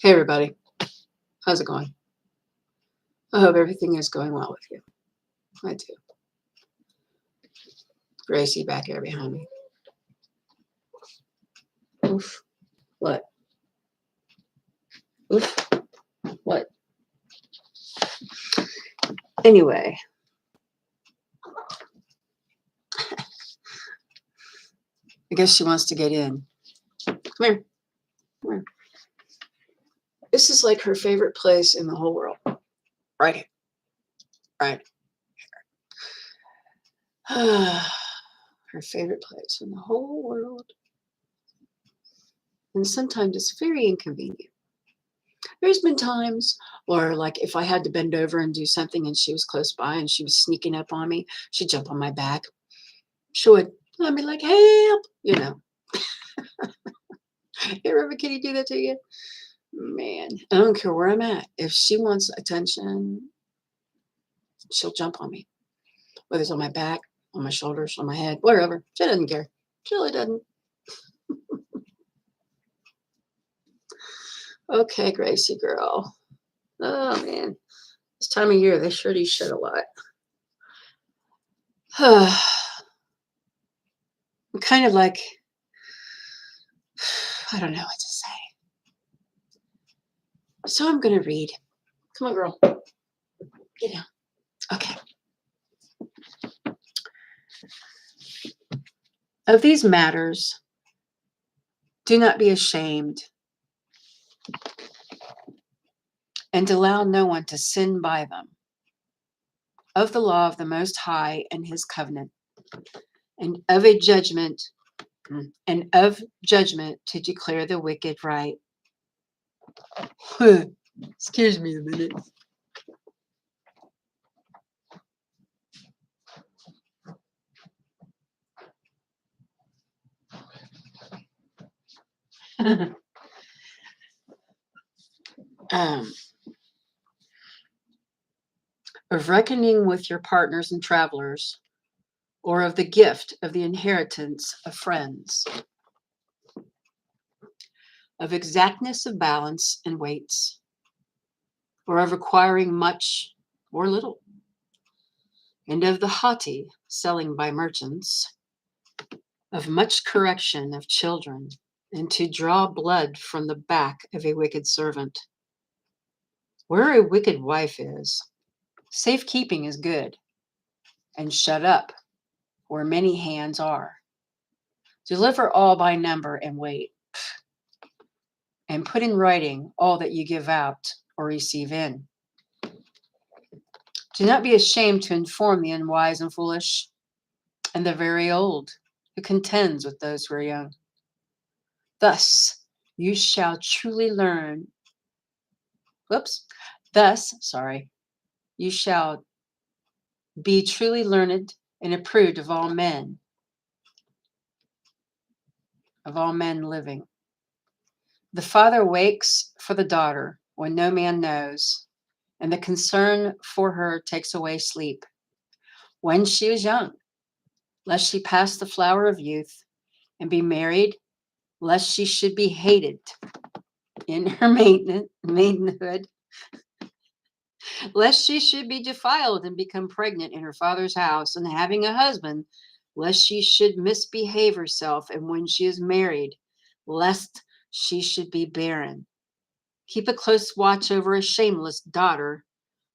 Hey, everybody. How's it going? I hope everything is going well with you. I do. Gracie back here behind me. Oof. What? Oof. What? Anyway. I guess she wants to get in. Come here. Come here. This is like her favorite place in the whole world. Right here. Right here. Her favorite place in the whole world. And sometimes it's very inconvenient. There's been times where, like, if I had to bend over and do something and she was close by and she was sneaking up on me, she'd jump on my back. She would. I'd be like, help, you know. You ever have a kitty do that to you? Man, I don't care where I'm at. If she wants attention, she'll jump on me. Whether it's on my back, on my shoulders, on my head, wherever. She doesn't care. She really doesn't. Okay, Gracie girl. Oh, man. This time of year, they sure do shit a lot. I'm kind of like, I don't know what to say. So I'm going to read. Come on, girl. Get down. Okay. Of these matters, do not be ashamed, and allow no one to sin by them. Of the law of the Most High and his covenant, and of judgment to declare the wicked right. Excuse me a minute. Of reckoning with your partners and travelers, or of the gift of the inheritance of friends, of exactness of balance and weights, or of requiring much or little, and of the haughty selling by merchants, of much correction of children, and to draw blood from the back of a wicked servant. Where a wicked wife is, safekeeping is good, and shut up where many hands are. Deliver all by number and weight, and put in writing all that you give out or receive in. Do not be ashamed to inform the unwise and foolish, and the very old, who contends with those who are young. Thus you shall truly learn. You shall be truly learned and approved of all men living. The father wakes for the daughter when no man knows, and the concern for her takes away sleep. When she is young, lest she pass the flower of youth and be married, lest she should be hated in her maidenhood, lest she should be defiled and become pregnant in her father's house, and having a husband, lest she should misbehave herself, and when she is married, lest she should be barren. Keep a close watch over a shameless daughter,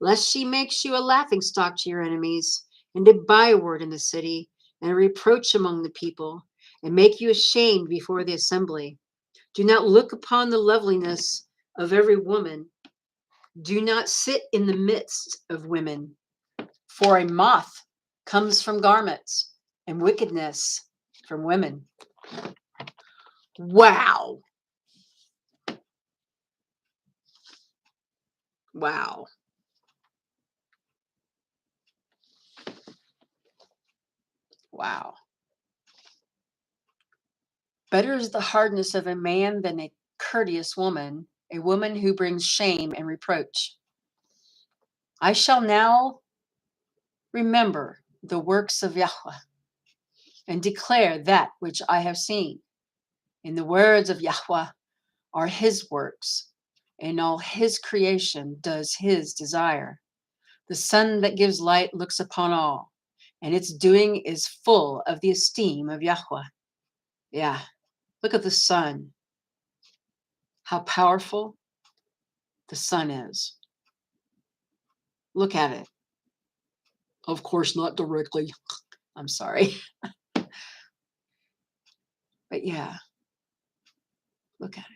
lest she makes you a laughingstock to your enemies, and a byword in the city, and a reproach among the people, and make you ashamed before the assembly. Do not look upon the loveliness of every woman. Do not sit in the midst of women, for a moth comes from garments, and wickedness from women. Wow. Wow. Wow. Better is the hardness of a man than a courteous woman, a woman who brings shame and reproach. I shall now remember the works of Yahweh and declare that which I have seen. In the words of Yahweh are his works, and all his creation does his desire. The sun that gives light looks upon all, and its doing is full of the esteem of Yahweh. Yeah, look at the sun, how powerful the sun is. Look at it. Of course, not directly. I'm sorry. But yeah, look at it.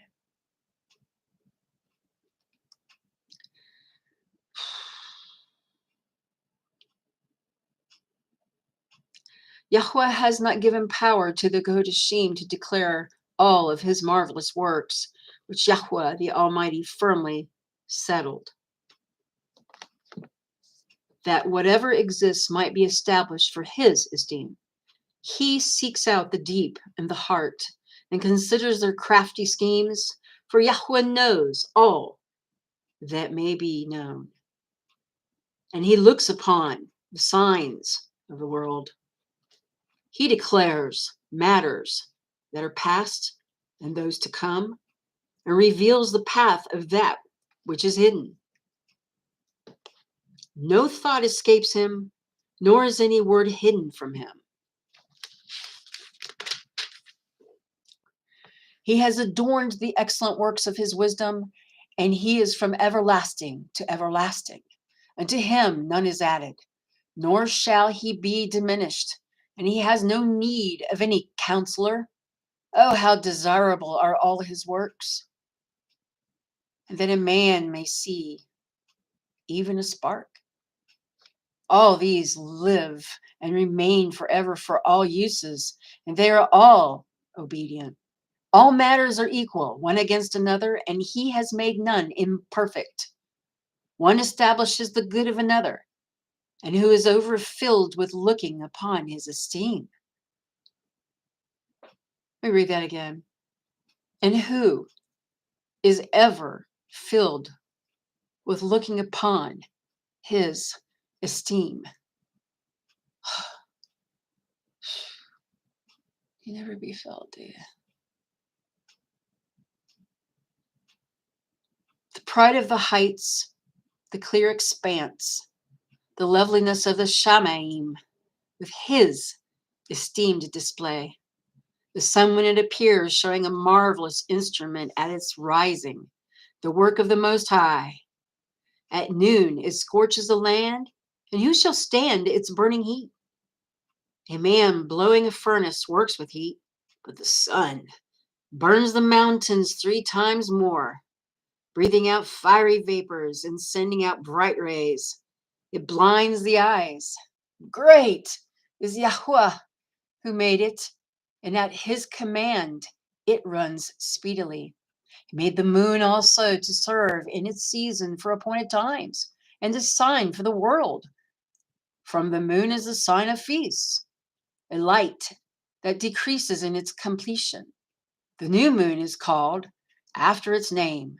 Yahweh has not given power to the Kodashim to declare all of his marvelous works, which Yahweh the Almighty firmly settled. That whatever exists might be established for his esteem. He seeks out the deep and the heart and considers their crafty schemes, for Yahweh knows all that may be known. And he looks upon the signs of the world. He declares matters that are past and those to come, and reveals the path of that which is hidden. No thought escapes him, nor is any word hidden from him. He has adorned the excellent works of his wisdom, and he is from everlasting to everlasting. Unto him none is added, nor shall he be diminished, and he has no need of any counselor. Oh, how desirable are all his works, and that a man may see even a spark. All these live and remain forever for all uses, and they are all obedient. All matters are equal, one against another, and he has made none imperfect. One establishes the good of another, and who is overfilled with looking upon his esteem. Let me read that again. And who is ever filled with looking upon his esteem. You never be filled, do you? The pride of the heights, the clear expanse, the loveliness of the Shamaim, with his esteemed display. The sun, when it appears, showing a marvelous instrument at its rising, the work of the Most High. At noon it scorches the land, and who shall stand its burning heat? A man blowing a furnace works with heat, but the sun burns the mountains 3 times more, breathing out fiery vapors and sending out bright rays. It blinds the eyes. Great is Yahweh who made it, and at his command it runs speedily. He made the moon also to serve in its season for appointed times, and a sign for the world. From the moon is a sign of feasts, a light that decreases in its completion. The new moon is called after its name,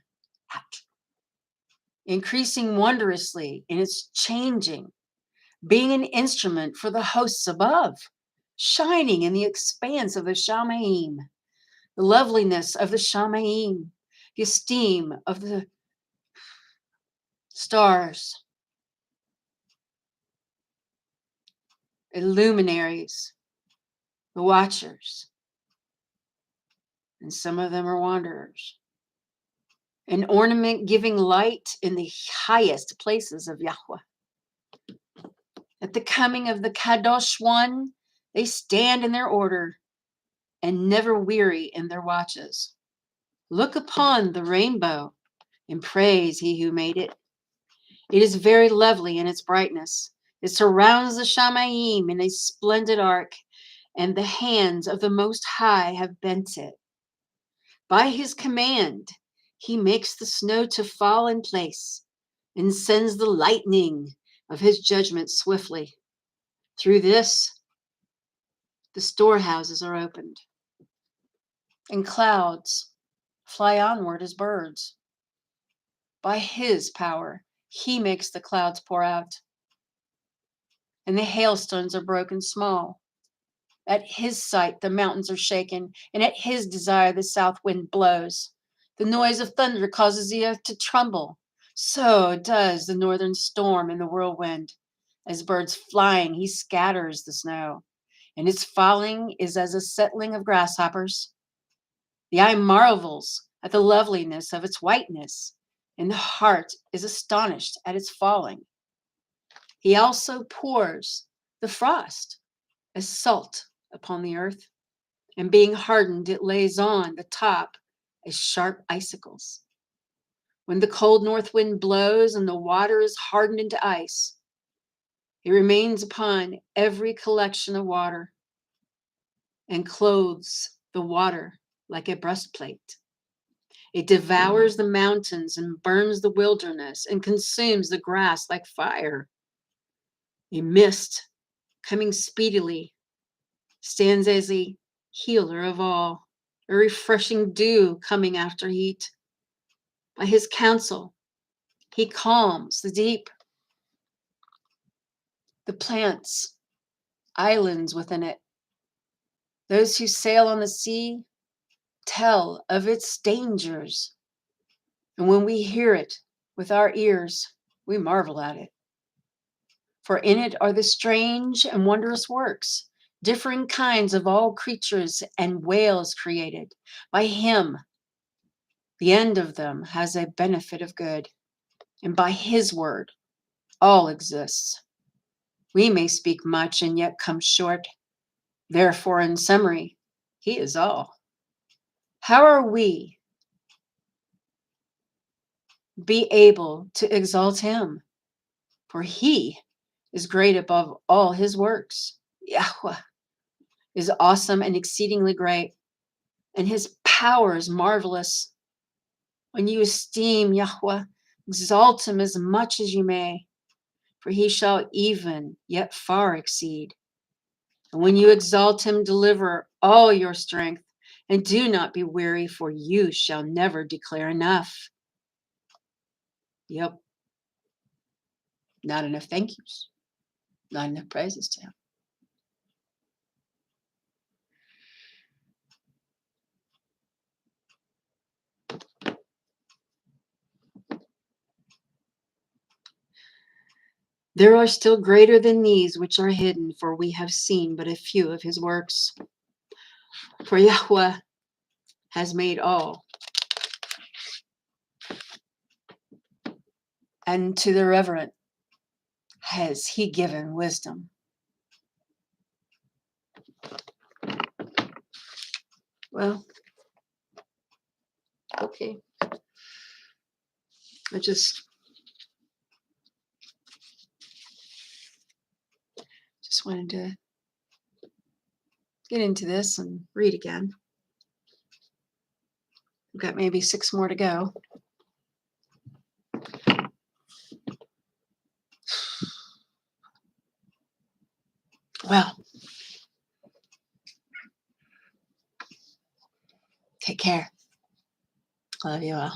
increasing wondrously in its changing, being an instrument for the hosts above, shining in the expanse of the Shamaim, the loveliness of the Shamaim, the esteem of the stars, the luminaries, the watchers, and some of them are wanderers. An ornament giving light in the highest places of Yahweh. At the coming of the Kadosh One, they stand in their order and never weary in their watches. Look upon the rainbow and praise he who made it. It is very lovely in its brightness. It surrounds the Shamaim in a splendid arc, and the hands of the Most High have bent it. By his command, he makes the snow to fall in place and sends the lightning of his judgment swiftly. Through this, the storehouses are opened, and clouds fly onward as birds. By his power, he makes the clouds pour out, and the hailstones are broken small. At his sight, the mountains are shaken, and at his desire, the south wind blows. The noise of thunder causes the earth to tremble. So does the northern storm and the whirlwind. As birds flying, he scatters the snow, and its falling is as a settling of grasshoppers. The eye marvels at the loveliness of its whiteness, and the heart is astonished at its falling. He also pours the frost as salt upon the earth, and being hardened, it lays on the top as sharp icicles. When the cold north wind blows and the water is hardened into ice, it remains upon every collection of water and clothes the water like a breastplate. It devours the mountains and burns the wilderness and consumes the grass like fire. A mist coming speedily stands as a healer of all, a refreshing dew coming after heat. By his counsel, he calms the deep, the plants, islands within it. Those who sail on the sea tell of its dangers. And when we hear it with our ears, we marvel at it. For in it are the strange and wondrous works, differing kinds of all creatures and whales created by him. The end of them has a benefit of good, and by his word, all exists. We may speak much and yet come short. Therefore, in summary, he is all. How are we be able to exalt him? For he is great above all his works. Yahweh is awesome and exceedingly great, and his power is marvelous. When you esteem Yahweh, exalt him as much as you may, for he shall even yet far exceed. And when you exalt him, deliver all your strength, and do not be weary, for you shall never declare enough. Yep. Not enough thank yous, not enough praises to him. There are still greater than these which are hidden, for we have seen but a few of his works. For Yahweh has made all, and to the reverent has he given wisdom. Well, okay. I just wanted to get into this and read again. We've got maybe 6 more to go. Well, take care. Love you all.